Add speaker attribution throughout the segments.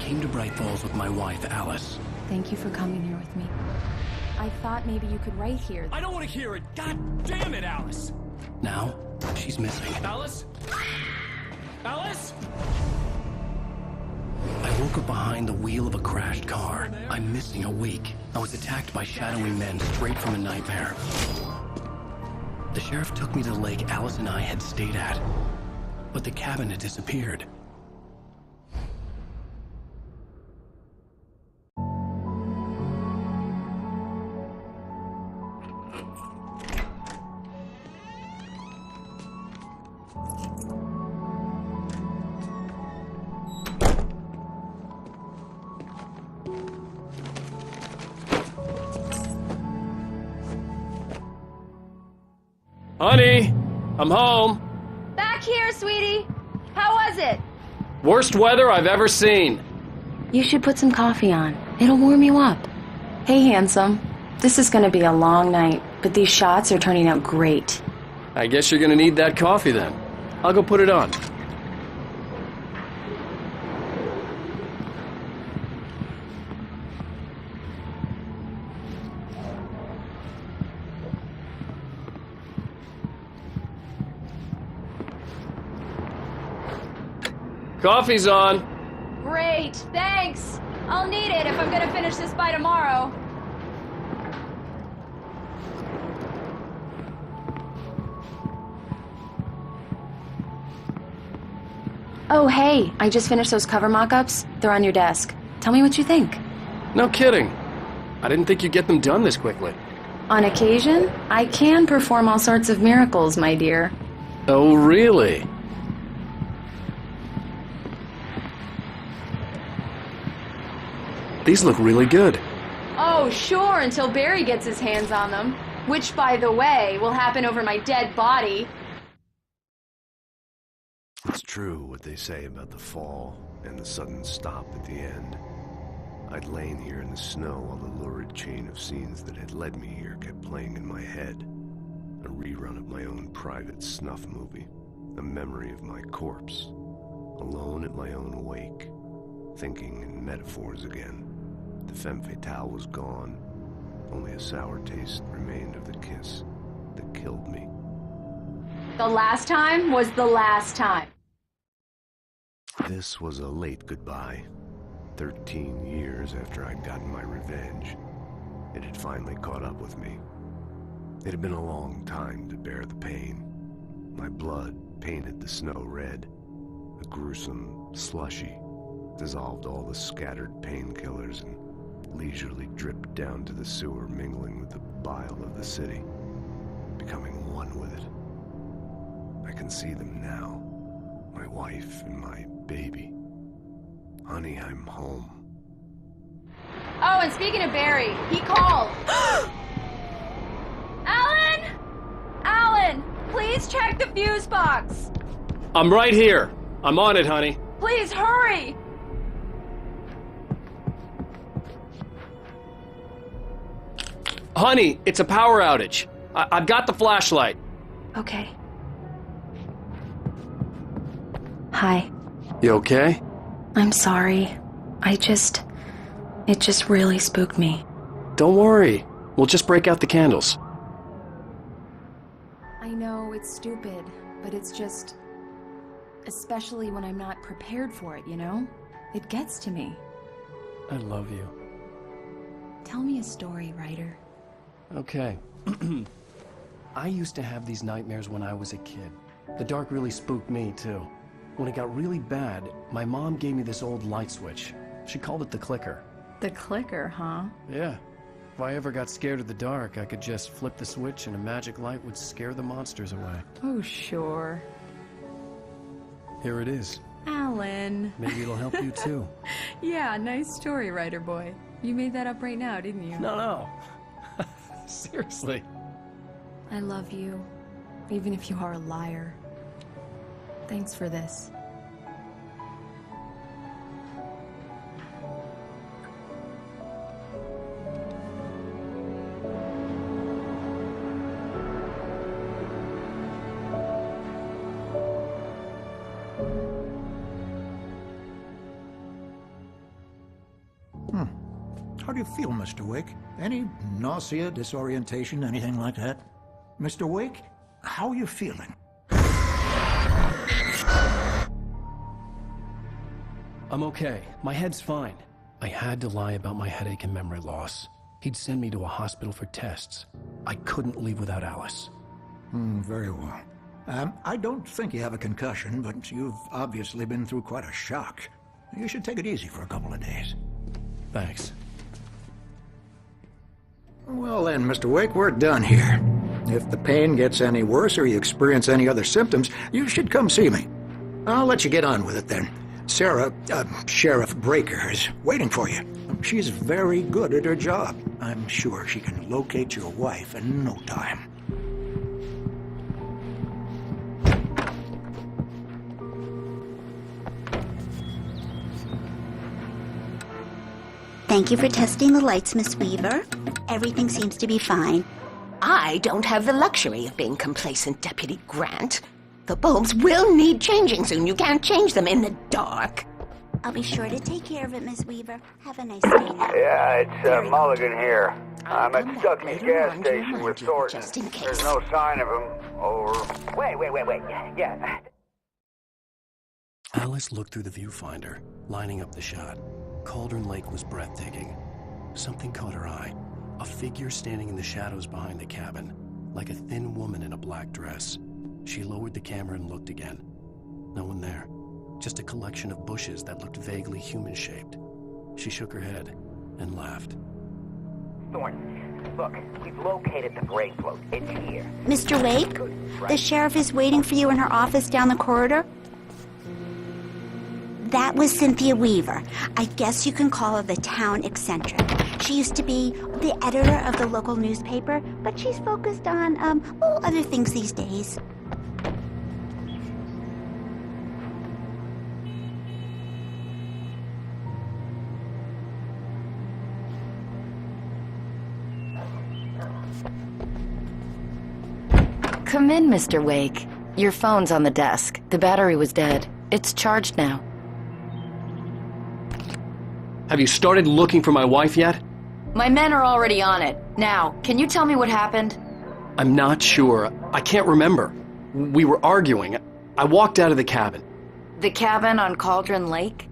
Speaker 1: came to Bright Falls with my wife, Alice.
Speaker 2: Thank you for coming here with me. I thought maybe you could write here.
Speaker 3: I don't want to hear it! God damn it, Alice!
Speaker 1: Now, she's missing.
Speaker 3: Alice? Alice?
Speaker 1: I woke up behind the wheel of a crashed car. I'm missing a week. I was attacked by shadowy men straight from a nightmare. The sheriff took me to the lake Alice and I had stayed at, but the cabin had disappeared.
Speaker 3: Honey, I'm home.
Speaker 2: Back here, sweetie! How was it?
Speaker 3: Worst weather I've ever seen.
Speaker 2: You should put some coffee on. It'll warm you up. Hey, handsome. This is gonna be a long night, but these shots are turning out great.
Speaker 3: I guess you're gonna need that coffee then. I'll go put it on. Coffee's on.
Speaker 2: Great, thanks! I'll need it if I'm gonna finish this by tomorrow. Oh, hey, I just finished those cover mock-ups. They're on your desk. Tell me what you think.
Speaker 3: No kidding. I didn't think you'd get them done this quickly.
Speaker 2: On occasion, I can perform all sorts of miracles, my dear.
Speaker 3: Oh, really? These look really good.
Speaker 2: Oh, sure, until Barry gets his hands on them. Which, by the way, will happen over my dead body.
Speaker 4: It's true what they say about the fall and the sudden stop at the end. I'd lain here in the snow while the lurid chain of scenes that had led me here kept playing in my head. A rerun of my own private snuff movie. A memory of my corpse. Alone at my own wake. Thinking in metaphors again. The femme fatale was gone. Only a sour taste remained of the kiss that killed me.
Speaker 2: The last time was the last time.
Speaker 4: This was a late goodbye. 13 years after I'd gotten my revenge. It had finally caught up with me. It had been a long time to bear the pain. My blood painted the snow red. A gruesome slushy dissolved all the scattered painkillers and leisurely dripped down to the sewer, mingling with the bile of the city, becoming one with it. I can see them now, my wife and my baby. Honey, I'm home.
Speaker 2: Oh, and speaking of Barry, he called. Alan! Alan, please check the fuse box.
Speaker 3: I'm right here. I'm on it, honey.
Speaker 2: Please hurry!
Speaker 3: Honey, it's a power outage. I've got the flashlight.
Speaker 2: Okay. Hi.
Speaker 3: You okay?
Speaker 2: I'm sorry. It just really spooked me.
Speaker 3: Don't worry. We'll just break out the candles.
Speaker 2: I know it's stupid, but it's just... especially when I'm not prepared for it, you know? It gets to me.
Speaker 3: I love you.
Speaker 2: Tell me a story, writer.
Speaker 1: Okay. I used to have these nightmares when I was a kid. The dark really spooked me, too. When it got really bad, my mom gave me this old light switch. She called it the clicker.
Speaker 2: The clicker, huh?
Speaker 1: Yeah. If I ever got scared of the dark, I could just flip the switch and a magic light would scare the monsters away.
Speaker 2: Oh, sure.
Speaker 1: Here it is.
Speaker 2: Alan.
Speaker 1: Maybe it'll help you, too.
Speaker 2: Yeah, nice story, writer boy. You made that up right now, didn't you?
Speaker 1: No. Seriously.
Speaker 2: I love you, even if you are a liar. Thanks for this.
Speaker 5: How do you feel, Mr. Wake? Any nausea, disorientation, anything like that? Mr. Wake, how are you feeling?
Speaker 1: I'm okay. My head's fine. I had to lie about my headache and memory loss. He'd send me to a hospital for tests. I couldn't leave without Alice.
Speaker 5: Very well. I don't think you have a concussion, but you've obviously been through quite a shock. You should take it easy for a couple of days.
Speaker 1: Thanks.
Speaker 5: Well then, Mr. Wake, we're done here. If the pain gets any worse or you experience any other symptoms, you should come see me. I'll let you get on with it then. Sarah, Sheriff Breaker, is waiting for you. She's very good at her job. I'm sure she can locate your wife in no time.
Speaker 6: Thank you for testing the lights, Miss Weaver. Everything seems to be fine.
Speaker 7: I don't have the luxury of being complacent, Deputy Grant. The bulbs will need changing soon. You can't change them in the dark.
Speaker 6: I'll be sure to take care of it, Miss Weaver. Have a nice day now.
Speaker 8: Yeah, it's Mulligan here. I'm at
Speaker 7: come back
Speaker 8: Stuckey's
Speaker 7: later
Speaker 8: gas
Speaker 7: on to
Speaker 8: station
Speaker 7: remind
Speaker 8: with
Speaker 7: you,
Speaker 8: Thornton.
Speaker 7: just in case.
Speaker 8: There's no sign of him. Over. Wait. Yeah.
Speaker 1: Alice looked through the viewfinder, lining up the shot. Cauldron Lake was breathtaking. Something caught her eye. A figure standing in the shadows behind the cabin, like a thin woman in a black dress. She lowered the camera and looked again. No one there. Just a collection of bushes that looked vaguely human-shaped. She shook her head and laughed.
Speaker 8: Thornton, look, we've located the brake float. It's here.
Speaker 6: Mr. Wake, the sheriff is waiting for you in her office down the corridor. That was Cynthia Weaver. I guess you can call her the town eccentric. She used to be the editor of the local newspaper, but she's focused on, other things these days.
Speaker 2: Come in, Mr. Wake. Your phone's on the desk. The battery was dead. It's charged now.
Speaker 3: Have you started looking for my wife yet?
Speaker 2: My men are already on it. Now, can you tell me what happened?
Speaker 3: I'm not sure. I can't remember. We were arguing. I walked out of the cabin.
Speaker 2: The cabin on Cauldron Lake?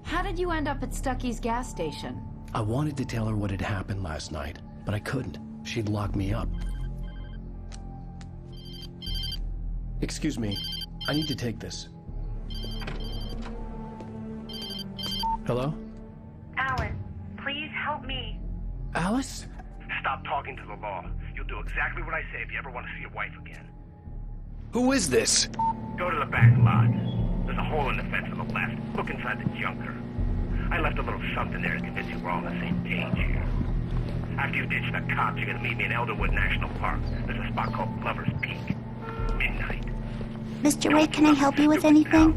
Speaker 2: How did you end up at Stuckey's gas station?
Speaker 1: I wanted to tell her what had happened last night, but I couldn't. She'd lock me up. Excuse me. I need to take this. Hello?
Speaker 9: Alan, please help me.
Speaker 1: Alice?
Speaker 10: Stop talking to the law. You'll do exactly what I say if you ever want to see your wife again.
Speaker 3: Who is this?
Speaker 10: Go to the back lot. There's a hole in the fence on the left. Look inside the junker. I left a little something there to convince you we're all on the same page here. After you ditch the cops, you're gonna meet me in Elderwood National Park. There's a spot called Glover's Peak. Midnight.
Speaker 6: Mr. Wake, can I help you with anything?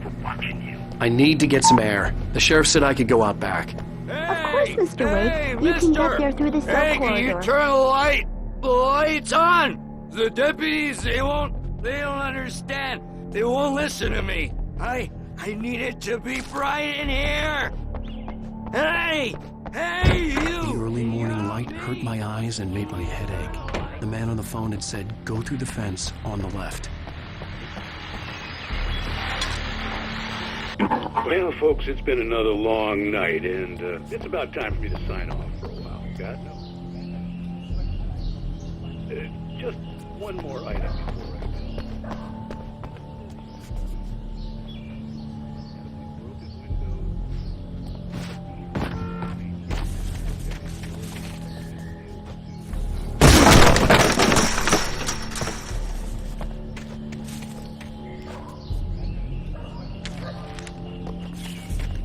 Speaker 10: For watching you.
Speaker 3: I need to get some air. The sheriff said I could go out back.
Speaker 6: Of course, Mr. Wake. You can get there through the sub corridor.
Speaker 11: Turn the light? The light's on! The deputies, they don't understand. They won't listen to me. I need it to be bright in here! Hey, you!
Speaker 1: The early morning light hurt my eyes and made my head ache. The man on the phone had said, go through the fence on the left.
Speaker 12: Well, folks, it's been another long night, and it's about time for me to sign off for a while. Got no? Just one more item before I go.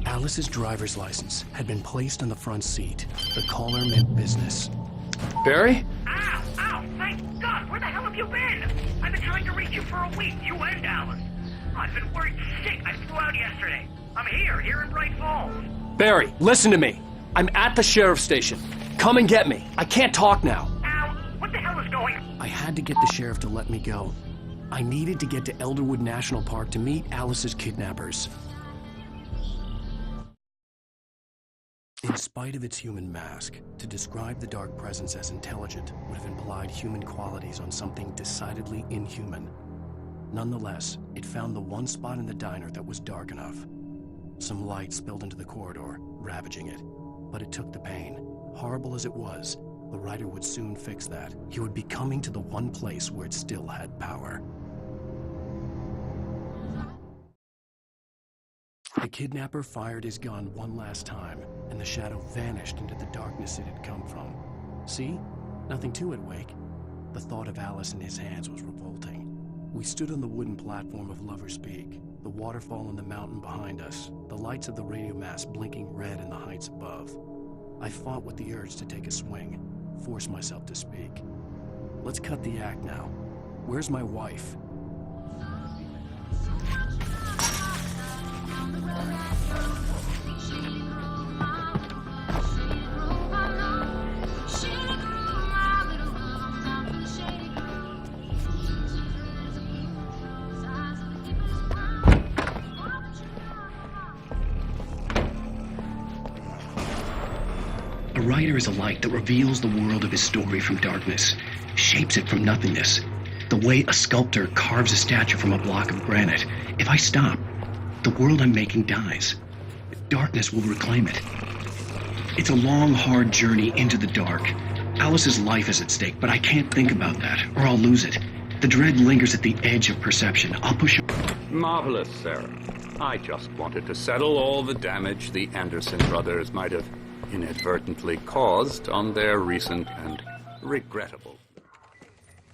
Speaker 1: Alice's driver's license had been placed on the front seat. The caller meant business.
Speaker 3: Barry?
Speaker 10: Ow! Thank God! Where the hell have you been? I've been trying to reach you for a week, you and Alice. I've been worried sick. I flew out yesterday. I'm here in Bright Falls.
Speaker 3: Barry, listen to me. I'm at the sheriff's station. Come and get me. I can't talk now.
Speaker 10: Al, what the hell is going on?
Speaker 1: I had to get the sheriff to let me go. I needed to get to Elderwood National Park to meet Alice's kidnappers. In spite of its human mask, to describe the dark presence as intelligent would have implied human qualities on something decidedly inhuman. Nonetheless, it found the one spot in the diner that was dark enough. Some light spilled into the corridor, ravaging it. But it took the pain. Horrible as it was, the writer would soon fix that. He would be coming to the one place where it still had power. The kidnapper fired his gun one last time, and the shadow vanished into the darkness it had come from. See? Nothing to it, Wake. The thought of Alice in his hands was revolting. We stood on the wooden platform of Lover's Peak, the waterfall on the mountain behind us, the lights of the radio mast blinking red in the heights above. I fought with the urge to take a swing, force myself to speak. Let's cut the act now. Where's my wife? A writer is a light that reveals the world of his story from darkness, shapes it from nothingness. The way a sculptor carves a statue from a block of granite. If I stop, the world I'm making dies. Darkness will reclaim it. It's a long, hard journey into the dark. Alice's life is at stake, but I can't think about that, or I'll lose it. The dread lingers at the edge of perception. I'll push...
Speaker 13: Marvelous, Sarah. I just wanted to settle all the damage the Anderson brothers might have inadvertently caused on their recent and regrettable.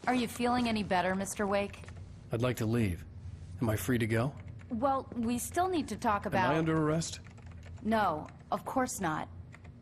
Speaker 14: Are you feeling any better, Mr. Wake?
Speaker 1: I'd like to leave. Am I free to go?
Speaker 14: Well, we still need to talk about...
Speaker 1: Am I under arrest?
Speaker 14: No, of course not.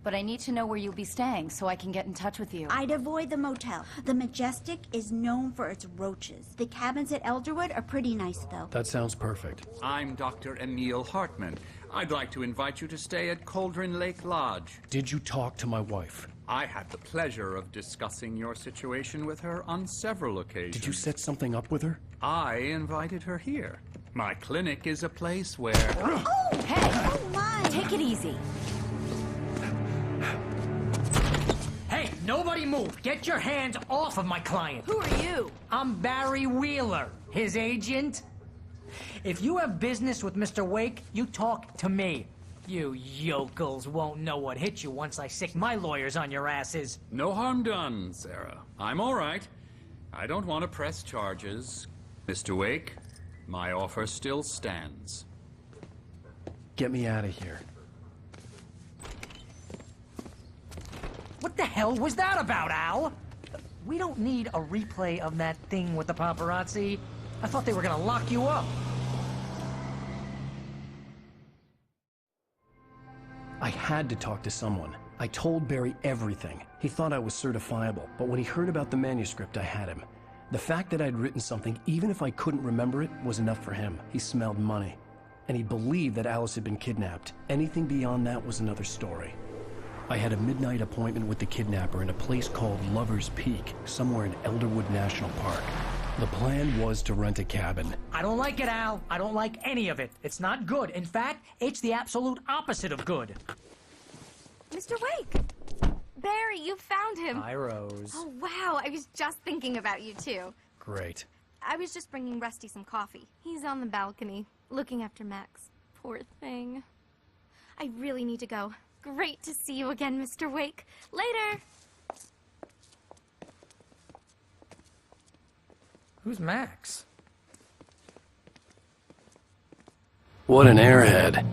Speaker 14: But I need to know where you'll be staying so I can get in touch with you.
Speaker 6: I'd avoid the motel. The Majestic is known for its roaches. The cabins at Elderwood are pretty nice, though.
Speaker 1: That sounds perfect.
Speaker 13: I'm Dr. Emil Hartman. I'd like to invite you to stay at Cauldron Lake Lodge.
Speaker 1: Did you talk to my wife?
Speaker 13: I had the pleasure of discussing your situation with her on several occasions.
Speaker 1: Did you set something up with her?
Speaker 13: I invited her here. My clinic is a place where...
Speaker 6: Oh!
Speaker 14: Hey!
Speaker 6: Oh, my!
Speaker 14: Take it easy.
Speaker 15: Hey, nobody move! Get your hands off of my client!
Speaker 14: Who are you?
Speaker 15: I'm Barry Wheeler, his agent. If you have business with Mr. Wake, you talk to me. You yokels won't know what hit you once I sick my lawyers on your asses.
Speaker 13: No harm done, Sarah. I'm all right. I don't want to press charges. Mr. Wake, my offer still stands.
Speaker 1: Get me out of here.
Speaker 15: What the hell was that about, Al? We don't need a replay of that thing with the paparazzi. I thought they were gonna lock you up.
Speaker 1: I had to talk to someone. I told Barry everything. He thought I was certifiable, but when he heard about the manuscript, I had him. The fact that I'd written something, even if I couldn't remember it, was enough for him. He smelled money. And he believed that Alice had been kidnapped. Anything beyond that was another story. I had a midnight appointment with the kidnapper in a place called Lover's Peak, somewhere in Elderwood National Park. The plan was to rent a cabin.
Speaker 15: I don't like it, Al. I don't like any of it. It's not good. In fact, it's the absolute opposite of good.
Speaker 16: Mr. Wake! Barry, you found him!
Speaker 15: Hi, Rose.
Speaker 16: Oh, wow. I was just thinking about you, too.
Speaker 1: Great.
Speaker 16: I was just bringing Rusty some coffee. He's on the balcony, looking after Max. Poor thing. I really need to go. Great to see you again, Mr. Wake. Later!
Speaker 15: Who's Max?
Speaker 1: What an airhead.